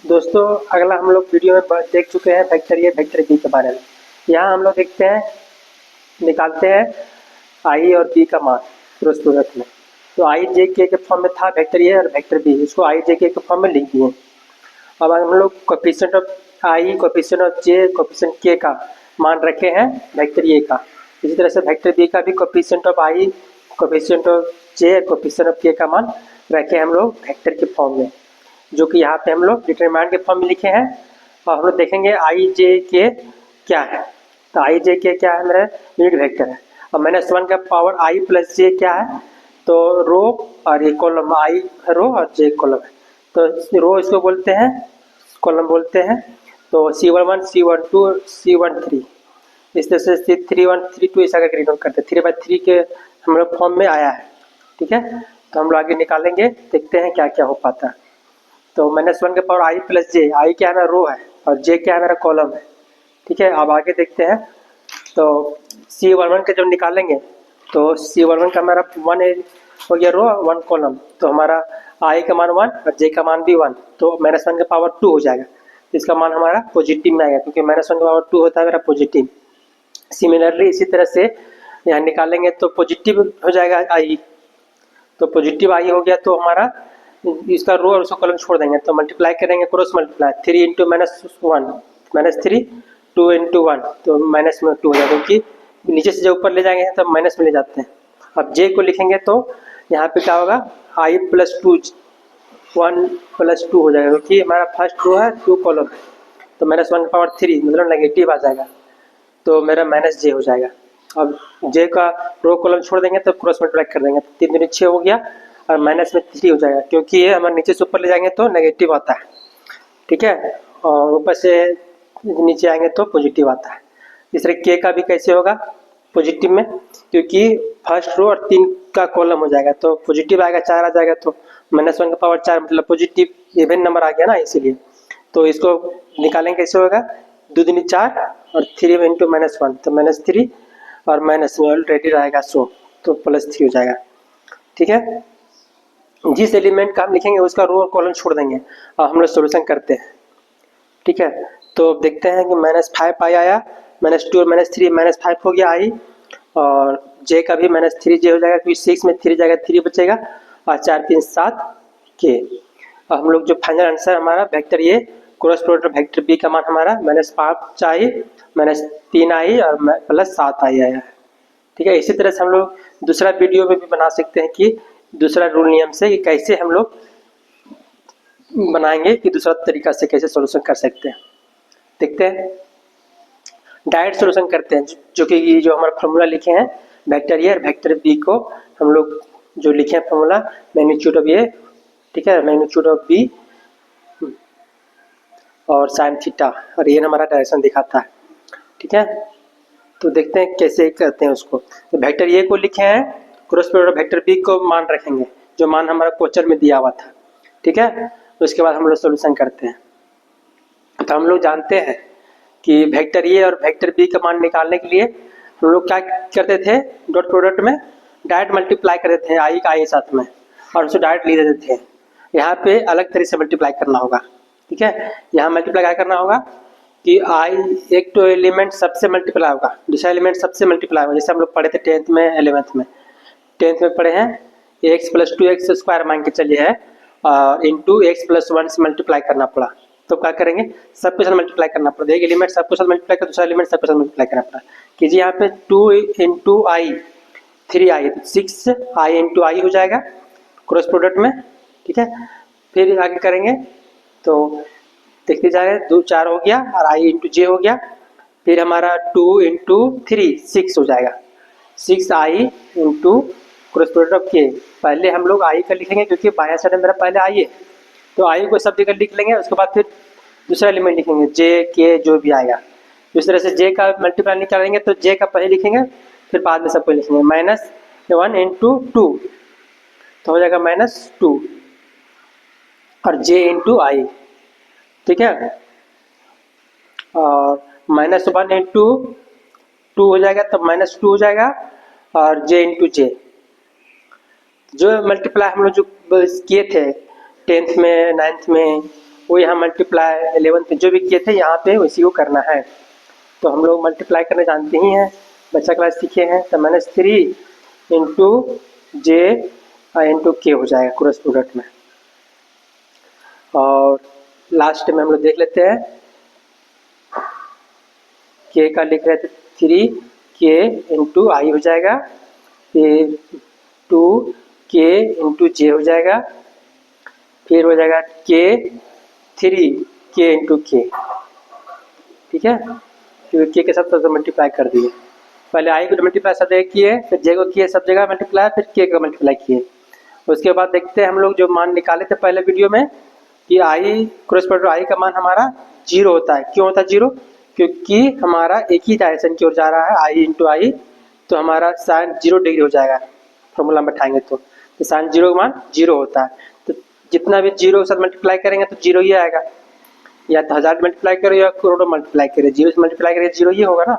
दोस्तों, अगला हम लोग वीडियो में देख चुके हैं वेक्टर ए वेक्टर बी के बारे में। यहाँ हम लोग देखते हैं, निकालते हैं आई और बी का मान क्रॉस प्रोडक्ट में। तो आई जे के फॉर्म में था वेक्टर ए और वेक्टर बी, इसको आई जे के फॉर्म में लिख दिए। अब हम लोग coefficient of I, coefficient of J, coefficient के का मान रखे हैं वेक्टर ए का। इसी तरह से वेक्टर बी का भी coefficient of I, coefficient of J, coefficient of के का मान रखे हम लोग वेक्टर के फॉर्म में, जो कि यहाँ पे हम लोग डिटरमिनेंट के फॉर्म में लिखे हैं। और हम लोग देखेंगे आई जे के क्या है। तो आई जे के क्या है, मेरा यूनिट वेक्टर है। और -1 का पावर आई प्लस जे क्या है, तो रो और ये कॉलम, आई रो और जे कॉलम है। तो रो इसको बोलते हैं, कॉलम बोलते हैं। तो C11, C12, C13 इस तरह से C31, C32 ऐसा करके डिनोट करते हैं। 3/3 के हम लोग फॉर्म में आया है। ठीक है, तो हम लोग आगे निकालेंगे, देखते हैं क्या क्या हो पाता है। तो -1 के पावर आई प्लस जे, आई क्या है मेरा रो है और जे क्या है मेरा कॉलम है। ठीक है, अब आगे देखते हैं। तो C11 के जब निकालेंगे तो C11 का हमारा 1 हो गया रो, 1 कॉलम। तो हमारा आई का मान 1 और जे का मान भी 1, तो -1 का पावर 2 हो जाएगा। इसका मान हमारा पॉजिटिव में आएगा, क्योंकि -1 का पावर 2 होता है मेरा पॉजिटिव। सिमिलरली इसी तरह से यहाँ निकालेंगे तो पॉजिटिव हो जाएगा आई। तो पॉजिटिव आई हो गया तो हमारा इसका रो और उसका कॉलम छोड़ देंगे, तो मल्टीप्लाई करेंगे, क्रॉस मल्टीप्लाई 3 इंटू -1 -3 2 इंटू 1, तो माइनस में 2 हो जाएगा, क्योंकि नीचे से जब ऊपर ले जाएंगे तब माइनस में ले जाते हैं। अब जे को लिखेंगे तो यहाँ पे क्या होगा, आई प्लस 2 1 प्लस 2 हो जाएगा, क्योंकि हमारा फर्स्ट रो है 2 कॉलम है। तो -1 का पावर 3 मतलब नेगेटिव आ जाएगा, तो मेरा -j हो जाएगा। अब j का रो कॉलम छोड़ देंगे तो क्रॉस मल्टीप्लाई कर देंगे, 3 दूनी 6 हो गया और माइनस में 3 हो जाएगा, क्योंकि ये हमारे नीचे से ऊपर ले जाएंगे तो नेगेटिव आता है। ठीक है, और ऊपर से नीचे आएंगे तो पॉजिटिव आता है। इस तरह k का भी कैसे होगा पॉजिटिव में, क्योंकि फर्स्ट रो और 3 का कॉलम हो जाएगा, तो पॉजिटिव आएगा, 4 आ जाएगा, तो -1 का पावर 4 मतलब पॉजिटिव इवन नंबर आ गया ना, इसीलिए। तो इसको निकालेंगे, कैसे होगा, 2 दूनी 4 और 3 इंटू -1, तो -3 और माइनस में ऑलरेडी रहेगा 100, तो +3 हो जाएगा। ठीक है, जिस एलिमेंट का हम लिखेंगे उसका रो और कॉलम छोड़ देंगे और हम लोग सोल्यूशन करते हैं। ठीक है, तो देखते हैं कि -5 आई आया, -2 और -3 -5 हो गया आई, और जे का भी -3j हो जाएगा, क्योंकि 6 में 3 जाएगा, 3 बचेगा, और 4 3 7 के। और हम लोग जो फाइनल आंसर हमारा वेक्टर ये क्रॉस प्रोडक्ट वेक्टर बी का मान हमारा -5 आई, -3 आई और +7 आई आया है। ठीक है, इसी तरह से हम लोग दूसरा वीडियो में भी बना सकते हैं कि दूसरा रूल नियम से कि कैसे हम लोग बनाएंगे, कि दूसरा तरीका से कैसे सॉल्यूशन कर सकते हैं। देखते हैं, डायरेक्ट सॉल्यूशन करते हैं, जो कि ये जो हमारा फॉर्मूला लिखे हैं वेक्टर ए और वेक्टर बी को हम लोग जो लिखे हैं फॉर्मूला, मैग्नीट्यूड ऑफ ए, ठीक है, मैग्नीट्यूड ऑफ बी और साइन थीटा, और ये हमारा डायरेक्शन दिखाता है। ठीक है, तो देखते हैं कैसे करते हैं उसको। तो वेक्टर ए को लिखे हैं, क्रॉस प्रोडक्ट वेक्टर बी को मान रखेंगे, जो मान हमारा क्वेश्चन में दिया हुआ था। ठीक है, तो उसके बाद हम लोग सॉल्यूशन करते हैं। तो हम लोग जानते हैं कि वेक्टर ए और वेक्टर बी का मान निकालने के लिए हम लोग क्या करते थे, डॉट प्रोडक्ट में डायरेक्ट मल्टीप्लाई करते थे आई का आई साथ में, और उसको डायरेक्ट लिख देते थे। यहाँ पे अलग तरह से मल्टीप्लाई करना होगा। ठीक है, यहाँ मल्टीप्लाई क्या करना होगा कि आई एक तो एलिमेंट सबसे मल्टीप्लाई होगा, दूसरा एलिमेंट सबसे मल्टीप्लाई होगा, जैसे हम लोग पढ़े थे 10th में 11th में। 10th में पढ़े हैं x + 2x स्क्वायर मान के चलिए है, और इंटू x + 1 से मल्टीप्लाई करना पड़ा, तो क्या करेंगे, सबके साथ मल्टीप्लाई करना पड़ा। एक एलिमेंट सबके साथ मल्टीप्लाई कर, दूसरा एलिमेंट सबके साथ मल्टीप्लाई करना पड़ा। कीजिए यहाँ पे 2 इंटू आई 3i, 6i इंटू आई हो जाएगा क्रॉस प्रोडक्ट में। ठीक है, फिर आगे करेंगे तो देखते जा रहे हैं, 2 4 हो गया और i इंटू जे हो गया। फिर हमारा 2 इंटू 3 6 हो जाएगा, 6i into cross product of के। पहले हम लोग i का लिखेंगे, क्योंकि बाया साइड में मेरा पहले i है, तो i को सब जगह लिख लेंगे। उसके बाद फिर दूसरा एलिमेंट लिखेंगे j के, जो भी आएगा। इस तरह से j का मल्टीप्लाई निकालेंगे तो j का पहले लिखेंगे, फिर बाद में सबको लिखेंगे। -1 इंटू 2 तो हो जाएगा -2 और j इंटू आई। ठीक है, और -1 इंटू 2 हो जाएगा, तब -2 हो जाएगा, और j इंटू जे। जो मल्टीप्लाई हम लोग जो किए थे 10th में 9th में वो यहाँ मल्टीप्लाई 11 जो भी किए थे यहाँ पे उसी को करना है। तो हम लोग मल्टीप्लाई करने जानते ही हैं, बच्चा क्लास सीखे हैं। तो -3 इंटू जे इंटू के हो जाएगा क्रॉस प्रोडक्ट में। और लास्ट में हम लोग देख लेते हैं, के का लिख रहे थे 3k इंटू आई हो जाएगा, फिर 2k इंटू जे हो जाएगा, फिर हो जाएगा k 3k इंटू के। ठीक है, क्योंकि के साथ सब मल्टीप्लाई कर दिए। पहले आई को मल्टीप्लाई सब जगह किए, फिर जे को किए सब जगह मल्टीप्लाई, फिर के को मल्टीप्लाई किए। उसके बाद देखते हैं हम लोग जो मान निकाले थे पहले वीडियो में कि आई क्रॉस प्रोडक्ट आई का मान हमारा 0 होता है। क्यों होता है 0? क्योंकि हमारा एक ही डायरेक्शन की ओर जा रहा है, आई इंटू आई, तो हमारा साइन 0 डिग्री हो जाएगा फॉर्मूला में बैठाएंगे तो साइन 0 का मान 0 होता है। तो जितना भी 0 के साथ मल्टीप्लाई करेंगे तो 0 ही आएगा, या तो 1000 मल्टीप्लाई करो या करोड़ों मल्टीप्लाई करें, 0 से मल्टीप्लाई करें 0 ही होगा ना।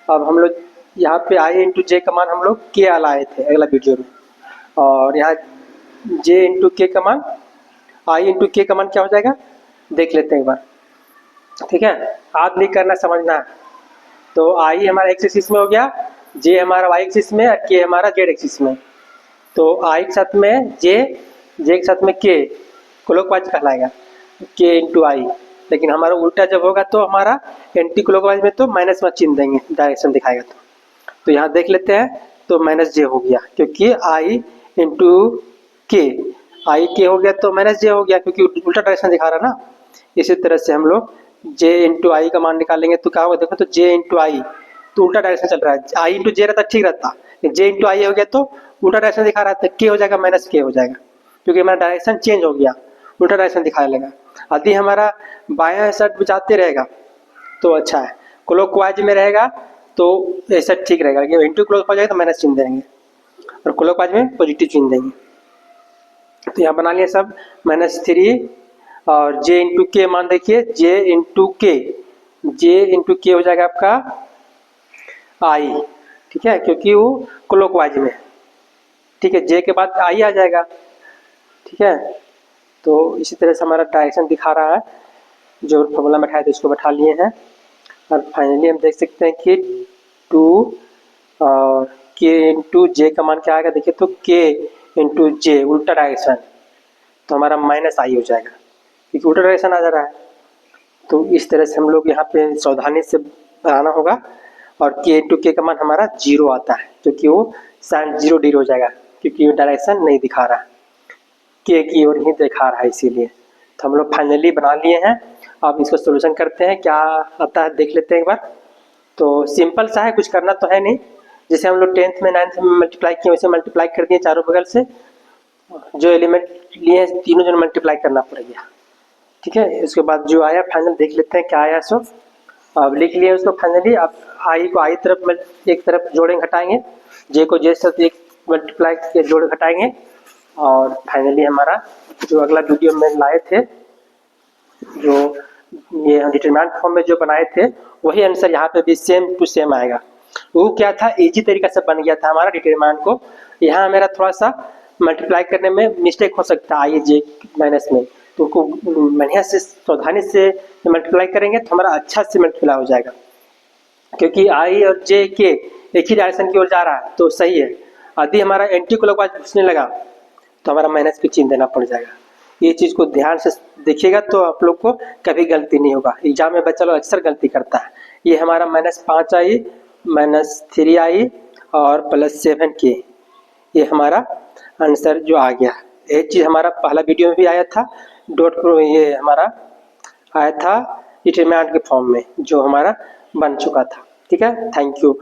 अब हम लोग यहाँ पे आई इंटू जे का मान हम लोग के लाए थे अगला वीडियो में, और यहाँ जे इंटू के का मान, आई इंटू के का मान क्या हो जाएगा देख लेते हैं एक बार। ठीक है, याद नहीं करना, समझना है। तो आई हमारा एक्स एक्सिस में हो गया, जे हमारा वाई एक्सिस में, और के हमारा जेड एक्सिस में। तो आई के साथ में जे के साथ में के क्लॉकवाइज कहलाएगा, के इंटू आई। लेकिन हमारा उल्टा जब होगा तो हमारा एंटी क्लॉकवाइज में तो माइनस में चिन्ह देंगे, डायरेक्शन दिखाएगा। तो यहाँ देख लेते हैं, तो माइनस जे हो गया क्योंकि आई इंटू के, आई के हो गया तो माइनस जे हो गया क्योंकि उल्टा डायरेक्शन दिखा रहा ना। इसी तरह से हम लोग जे इंटू आई का मान निकालेंगे तो क्या होगा, देखो तो जे इंटू आई तो उल्टा डायरेक्शन चल रहा है, आई इंटू जे रहता ठीक रहता, जे इंटू आई हो गया तो उल्टा डायरेक्शन दिखा रहा है, तो के हो जाएगा माइनस के हो जाएगा क्योंकि हमारा डायरेक्शन चेंज हो गया, उल्टा डायरेक्शन दिखाने लगा। यदि हमारा बायां साइड जाते रहेगा तो अच्छा है, क्लॉकवाइज में रहेगा तो ऐसा ठीक रहेगा, लेकिन इंटू क्लॉक हो जाएगा तो माइनस चिन्ह देंगे और क्लॉकवाइज में पॉजिटिव चिन्ह देंगे। तो यहाँ बना लिया सब -3 और जे इंटू के मान देखिए, जे इंटू के हो जाएगा आपका आई। ठीक है, क्योंकि वो क्लॉकवाइज में। ठीक है, जे के बाद आई आ जाएगा। ठीक है, तो इसी तरह से हमारा डायरेक्शन दिखा रहा है, जो फॉर्मूला में बैठाया था उसको बैठा लिए हैं। और फाइनली हम देख सकते हैं कि 2 और के इंटू जे का मान क्या आएगा देखिए, तो के इंटू जे उल्टा डायरेक्शन, तो हमारा माइनस आई हो जाएगा क्योंकि उल्टा डायरेक्शन आ जा रहा है। तो इस तरह से हम लोग यहाँ पे सावधानी से बनाना होगा। और के इंटू के का मान हमारा 0 आता है क्योंकि वो साइन 0 डिग्री हो जाएगा क्योंकि वो डायरेक्शन नहीं दिखा रहा है, के की ओर ही दिखा रहा है, इसीलिए। तो हम लोग फाइनली बना लिए हैं। अब इसको सोल्यूशन करते हैं, क्या आता है देख लेते हैं एक बार। तो सिंपल सा है, कुछ करना तो है नहीं। जैसे हम लोग 10th में 9th में मल्टीप्लाई किए वैसे मल्टीप्लाई कर दिए चारों बगल से, जो एलिमेंट लिए तीनों जन मल्टीप्लाई करना पड़ेगा। ठीक है, उसके बाद जो आया फाइनल देख लेते हैं क्या आया। सो अब लिख लिए उसको फाइनली। अब आई को आई तरफ एक तरफ जोड़ेंगे घटाएंगे, जे को जे से एक मल्टीप्लाई के जोड़ घटाएंगे, और फाइनली हमारा जो अगला वीडियो में लाए थे, जो ये हम डिटरमिनेंट फॉर्म में जो बनाए थे वही आंसर यहाँ पे भी सेम टू सेम आएगा। वो क्या था, इजी तरीका से बन गया था हमारा डिटरमिनेंट को। यहाँ मेरा थोड़ा सा मल्टीप्लाई करने में मिस्टेक हो सकता है आई जे माइनस में, तो उनको बढ़िया से सावधानी से मल्टीप्लाई करेंगे तो हमारा अच्छा से मल्टीप्लाई हो जाएगा, क्योंकि आई और जे के एक ही डायरेक्शन की ओर जा रहा है तो सही है। यदि हमारा एंटी क्लॉकवाइज घुसने लगा तो हमारा माइनस के चिन्ह देना पड़ जाएगा। ये चीज़ को ध्यान से देखिएगा तो आप लोग को कभी गलती नहीं होगा। एग्जाम में बच्चा लोग अक्सर गलती करता है। ये हमारा -5 आई, -3 आई और +7 के, ये हमारा आंसर जो आ गया। एक चीज़ हमारा पहला वीडियो में भी आया था, ये हमारा आया था डिटरमिनेंट के फॉर्म में, जो हमारा बन चुका था। ठीक है, थैंक यू।